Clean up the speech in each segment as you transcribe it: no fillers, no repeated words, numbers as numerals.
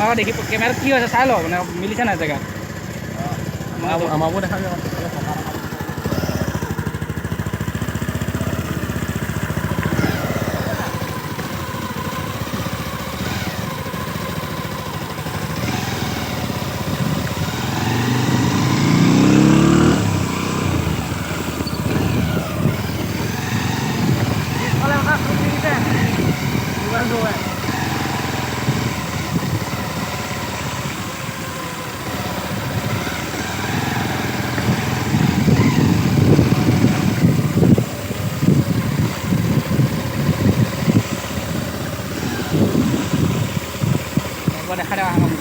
মই দেখি কেমেৰাত কি হৈছে চাই ল মানে মিলিছে নাই জেগাত আমাকো দেখা যায় দেখা দেওয়া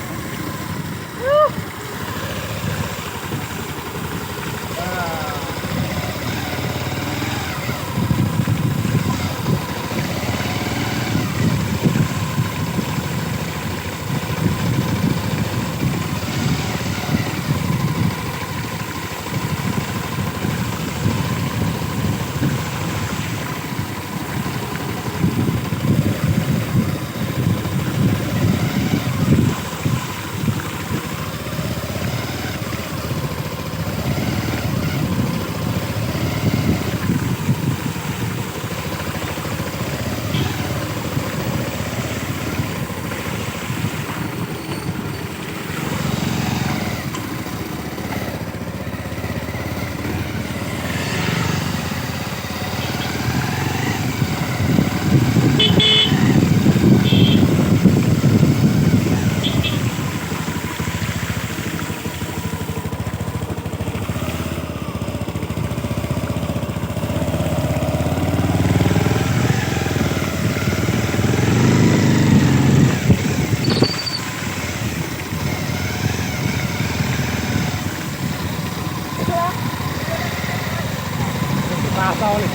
apa oleh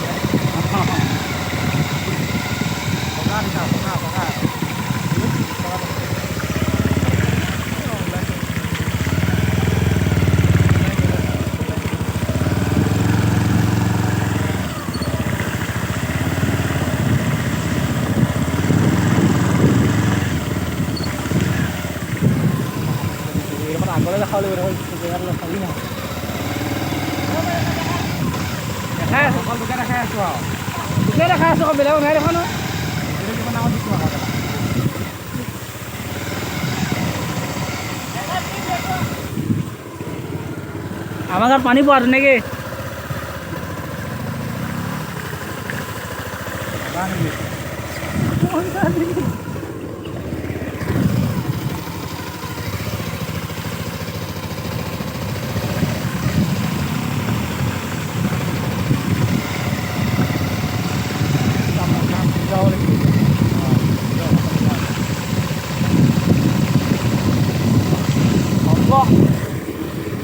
agora já falei hoje pegar na salinha é só quando quer é só quer é só beleza não é não ele que mandar onde tu vai আমার আর পানি পড়ে নাকি পানি